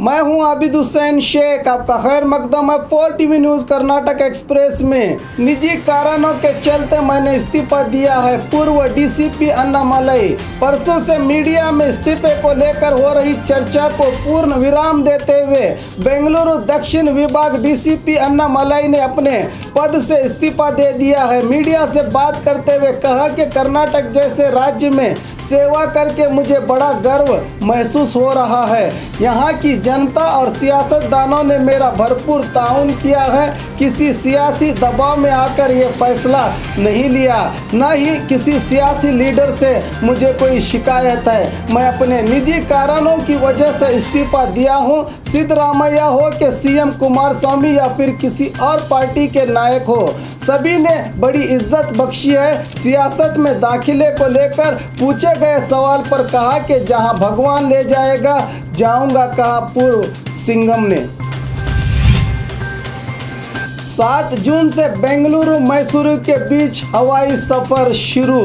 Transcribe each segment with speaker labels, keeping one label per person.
Speaker 1: मैं हूं आबिद हुसैन शेख। आपका खैर मकदम है 4 टीवी न्यूज़ कर्नाटक एक्सप्रेस में। निजी कारणों के चलते मैंने इस्तीफा दिया है। पूर्व डीसीपी अन्नामलई परसों से मीडिया में इस्तीफे को लेकर हो रही चर्चा को पूर्ण विराम देते हुए बेंगलुरु दक्षिण विभाग डीसीपी अन्नामलई ने अपने पद से इस्तीफा दे दिया है। मीडिया से बात करते हुए कहा कि कर्नाटक जैसे राज्य में सेवा करके मुझे बड़ा गर्व महसूस हो रहा है। यहाँ की जनता और सियासतदानों ने मेरा भरपूर ताउन किया है। किसी सियासी दबाव में आकर ये फैसला नहीं लिया, न ही किसी सियासी लीडर से मुझे कोई शिकायत है। मैं अपने निजी कारणों की वजह से इस्तीफा दिया हूँ। सिद्धरामैया हो कि सीएम कुमारस्वामी या फिर किसी और पार्टी के नायक हो, सभी ने बड़ी इज्जत बख्शी है। सियासत में दाखिले को लेकर पूछे गए सवाल पर कहा कि जहां भगवान ले जाएगा जाऊंगा, कहा पूर्व सिंघम ने। 7 जून से बेंगलुरु मैसूरू के बीच हवाई सफर शुरू,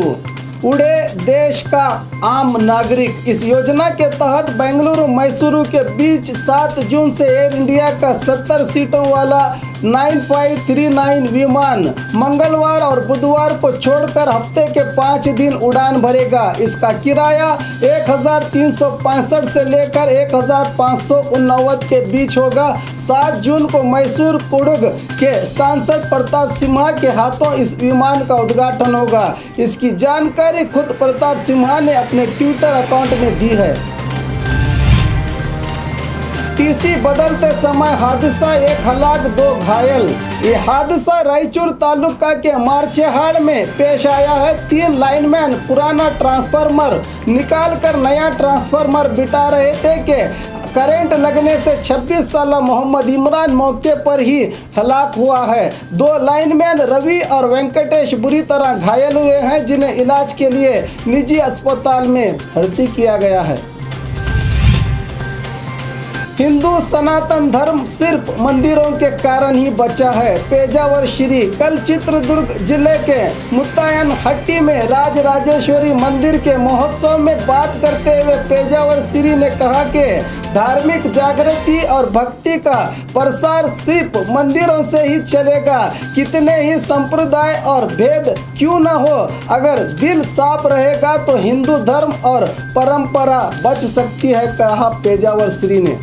Speaker 1: उड़े देश का आम नागरिक। इस योजना के तहत बेंगलुरु मैसूरू के बीच 7 जून से एयर इंडिया का 70 सीटों वाला 9539 विमान मंगलवार और बुधवार को छोड़कर हफ्ते के 5 दिन उड़ान भरेगा। इसका किराया 1365 से लेकर 1589 के बीच होगा। 7 जून को मैसूर कुडुग के सांसद प्रताप सिम्हा के हाथों इस विमान का उद्घाटन होगा। इसकी जानकारी खुद प्रताप सिम्हा ने अपने ट्विटर अकाउंट में दी है। टीसी बदलते समय हादसा, 1 हलाक 2 घायल। ये हादसा रायचूर तालुका के मारचेहाड़ में पेश आया है। 3 लाइनमैन पुराना ट्रांसफार्मर निकालकर नया ट्रांसफार्मर बिठा रहे थे कि करंट लगने से 26 साल मोहम्मद इमरान मौके पर ही हलाक हुआ है। 2 लाइनमैन रवि और वेंकटेश बुरी तरह घायल हुए हैं, जिन्हें इलाज के लिए निजी अस्पताल में भर्ती किया गया है। हिंदू सनातन धर्म सिर्फ मंदिरों के कारण ही बचा है। पेजावर श्री कल चित्रदुर्ग जिले के मुत्तायन हट्टी में राज राजेश्वरी मंदिर के महोत्सव में बात करते हुए पेजावर श्री ने कहा कि धार्मिक जागृति और भक्ति का प्रसार सिर्फ मंदिरों से ही चलेगा। कितने ही संप्रदाय और भेद क्यों न हो, अगर दिल साफ रहेगा तो हिंदू धर्म और परंपरा बच सकती है, कहा पेजावर श्री ने।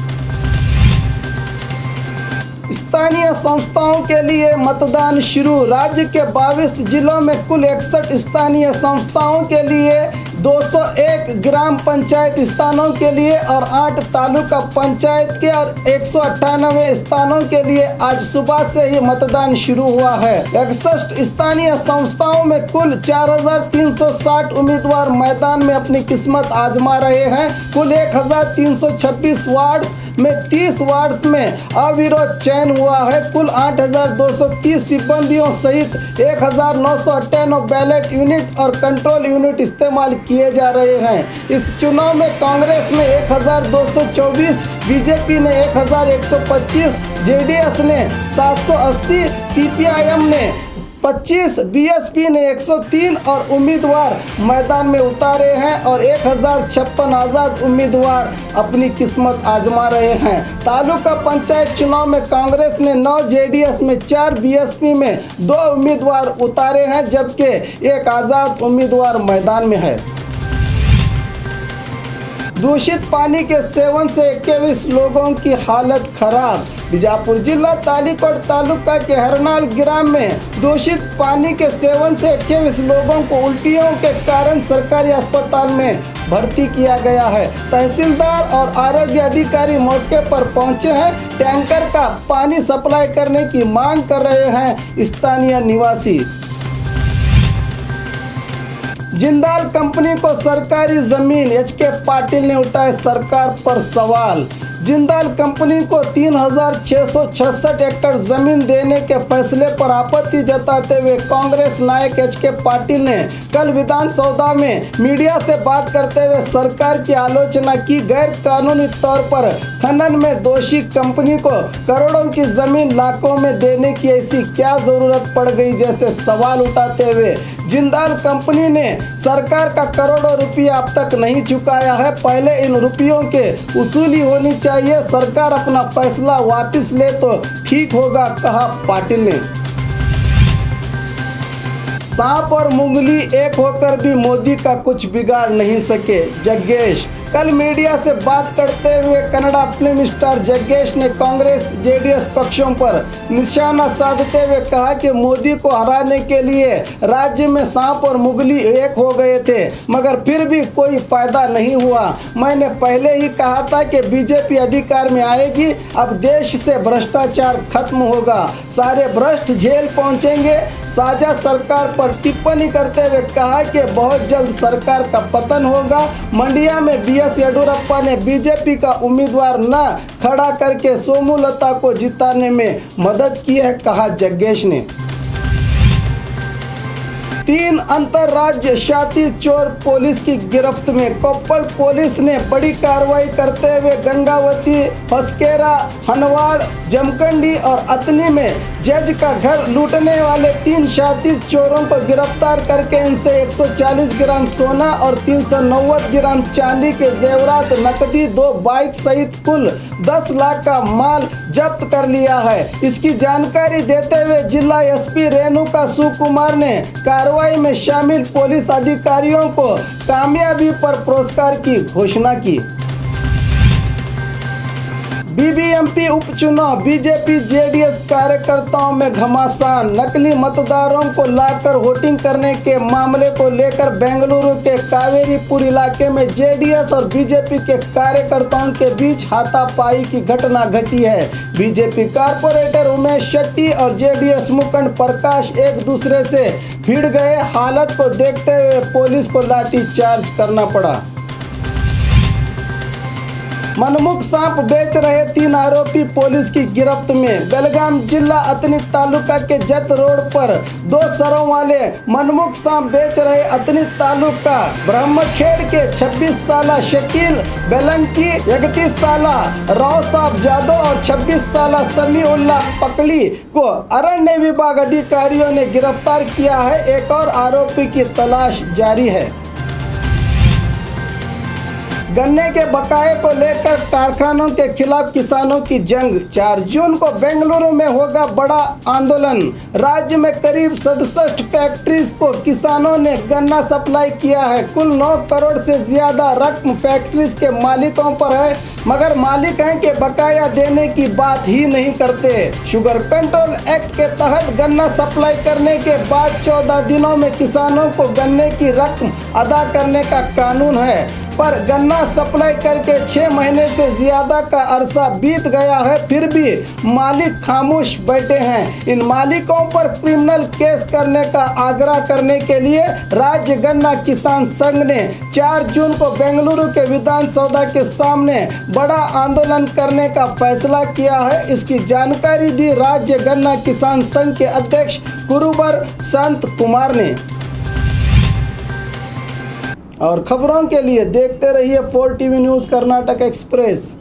Speaker 1: स्थानीय संस्थाओं के लिए मतदान शुरू। राज्य के 22 जिलों में कुल 61 स्थानीय संस्थाओं के लिए 201 ग्राम पंचायत स्थानों के लिए और 8 तालुका पंचायत के और 198 स्थानों के लिए आज सुबह से ही मतदान शुरू हुआ है। 61 स्थानीय संस्थाओं में कुल 4360 उम्मीदवार मैदान में अपनी किस्मत आजमा रहे हैं। कुल 1326 वार्ड में 30 वार्ड्स में अविरोध चयन हुआ है। कुल 8230 सिब्बंदियों सहित 1998 बैलेट यूनिट और कंट्रोल यूनिट इस्तेमाल किए जा रहे हैं। इस चुनाव में कांग्रेस ने 1224, बीजेपी ने 1125, जेडीएस ने 780, सीपीआईएम ने 25, बीएसपी ने 103 और उम्मीदवार मैदान में उतारे हैं और 1056 आज़ाद उम्मीदवार अपनी किस्मत आजमा रहे हैं। तालुका पंचायत चुनाव में कांग्रेस ने 9, जेडीएस में 4, बीएसपी में 2 उम्मीदवार उतारे हैं, जबकि 1 आज़ाद उम्मीदवार मैदान में है। दूषित पानी के सेवन से 21 लोगों की हालत खराब। बीजापुर जिला तालीकोट तालुका के हरनाल ग्राम में दूषित पानी के सेवन से 21 लोगों को उल्टियों के कारण सरकारी अस्पताल में भर्ती किया गया है। तहसीलदार और आरोग्य अधिकारी मौके पर पहुंचे हैं। टैंकर का पानी सप्लाई करने की मांग कर रहे हैं स्थानीय निवासी। जिंदाल कंपनी को सरकारी जमीन, एच.के. पाटिल ने उठाए सरकार पर सवाल। जिंदाल कंपनी को 3666 एकड़ जमीन देने के फैसले पर आपत्ति जताते हुए कांग्रेस नायक एच.के. पाटिल ने कल विधानसभा में मीडिया से बात करते हुए सरकार की आलोचना की। गैर कानूनी तौर पर खनन में दोषी कंपनी को करोड़ों की जमीन लाखों में देने की ऐसी क्या जरूरत पड़ गई, जैसे सवाल उठाते हुए जिंदाल कंपनी ने सरकार का करोड़ों रुपया अब तक नहीं चुकाया है। पहले इन रुपयों के वसूली होनी चाहिए। सरकार अपना फैसला वापस ले तो ठीक होगा, कहा पाटिल ने। सांप और मुंगली एक होकर भी मोदी का कुछ बिगाड़ नहीं सके, जग्गेश। कल मीडिया से बात करते हुए कन्नड़ा फिल्म स्टार जग्गेश ने कांग्रेस जेडीएस पक्षों पर निशाना साधते हुए कहा कि मोदी को हराने के लिए राज्य में सांप और मुगली एक हो गए थे, मगर फिर भी कोई फायदा नहीं हुआ। मैंने पहले ही कहा था कि बीजेपी अधिकार में आएगी, अब देश से भ्रष्टाचार खत्म होगा, सारे भ्रष्ट जेल पहुंचेंगे। साझा सरकार पर टिप्पणी करते हुए कहा कि बहुत जल्द सरकार का पतन होगा। मंडिया में बीएस येडियुरप्पा ने बीजेपी का उम्मीदवार न खड़ा करके सोमलता को जिताने में मदद की है, कहा जग्गेश ने। 3 अंतरराज्य शातिर चोर पुलिस की गिरफ्त में। कोप्पल पुलिस ने बड़ी कार्रवाई करते हुए गंगावती, हस्केरा, हनवाड़, जमखंडी और अतनी में जज का घर लूटने वाले 3 शातिर चोरों को गिरफ्तार करके इनसे 140 ग्राम सोना और 390 ग्राम चांदी के जेवरात, नकदी, 2 बाइक सहित कुल 10 लाख का माल जब्त कर लिया है। इसकी जानकारी देते हुए जिला एसपी रेणुका सुकुमार ने कार्रवाई में शामिल पुलिस अधिकारियों को कामयाबी पर पुरस्कार की घोषणा की। बीबीएमपी उपचुनाव, बीजेपी जेडीएस कार्यकर्ताओं में घमासान। नकली मतदारों को लाकर वोटिंग करने के मामले को लेकर बेंगलुरु के कावेरीपुर इलाके में जेडीएस और बीजेपी के कार्यकर्ताओं के बीच हाथापाई की घटना घटी है। बीजेपी कारपोरेटर उमेश शेट्टी और जेडीएस मुखंड प्रकाश एक दूसरे से भिड़ गए। हालत को देखते हुए पुलिस को लाठीचार्ज करना पड़ा। मनमुख सांप बेच रहे 3 आरोपी पुलिस की गिरफ्त में। बेलगाम जिला अतनी तालुका के जत रोड पर 2 सरों वाले मनमुख सांप बेच रहे अतनी तालुका ब्रह्मखेड़ के 26 साला शकील बेलंकी, 31 साला राव साहब जादव और 26 साला समीउल्ला पकड़ी को अरण्य विभाग अधिकारियों ने गिरफ्तार किया है। एक और आरोपी की तलाश जारी है। गन्ने के बकाये को लेकर कारखानों के खिलाफ किसानों की जंग। 4 जून को बेंगलुरु में होगा बड़ा आंदोलन। राज्य में करीब 67 फैक्ट्रीज को किसानों ने गन्ना सप्लाई किया है। कुल 9 करोड़ से ज्यादा रकम फैक्ट्रीज के मालिकों पर है, मगर मालिक हैं कि बकाया देने की बात ही नहीं करते। शुगर कंट्रोल एक्ट के तहत गन्ना सप्लाई करने के बाद 14 दिनों में किसानों को गन्ने की रकम अदा करने का कानून है, पर गन्ना सप्लाई करके 6 महीने से ज्यादा का अरसा बीत गया है, फिर भी मालिक खामोश बैठे हैं। इन मालिकों पर क्रिमिनल केस करने का आग्रह करने के लिए राज्य गन्ना किसान संघ ने 4 जून को बेंगलुरु के विधानसौधा के सामने बड़ा आंदोलन करने का फैसला किया है। इसकी जानकारी दी राज्य गन्ना किसान संघ के अध्यक्ष कुरुबर संत कुमार ने। और खबरों के लिए देखते रहिए 4 TV news Karnataka express.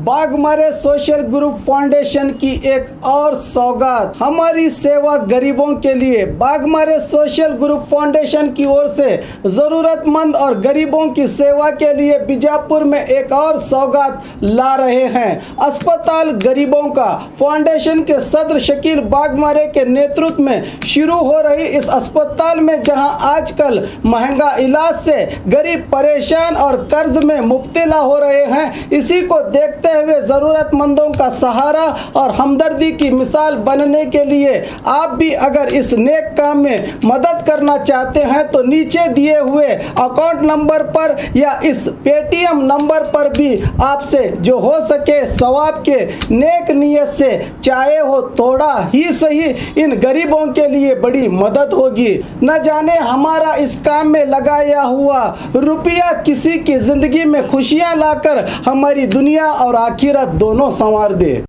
Speaker 1: Baghmare social group foundation की एक और सौगात, हमारी सेवा गरीबों के लिए। बाघमारे सोशल ग्रुप फाउंडेशन की ओर से जरूरतमंद और गरीबों की सेवा के लिए बीजापुर में एक और सौगात ला रहे हैं। अस्पताल गरीबों का फाउंडेशन के सदर शकील बाघमारे के नेतृत्व में शुरू हो रही इस अस्पताल में जहां आजकल महंगा इलाज से गरीब परेशान और कर्ज में मुब्तला हो रहे हैं, इसी को देखते हुए जरूरतमंदों का सहारा और हमदर्दी की मिसाल बनने के लिए आप भी अगर इस नेक काम में मदद करना चाहते हैं तो नीचे दिए हुए अकाउंट नंबर पर या इस पेटीएम नंबर पर भी आपसे जो हो सके सवाब के नेक नियत से चाहे हो थोड़ा ही सही इन गरीबों के लिए बड़ी मदद होगी। न जाने हमारा इस काम में लगाया हुआ रुपया किसी की जिंदगी में खुशियां लाकर हमारी दुनिया और आखिरत दोनों संवार दे।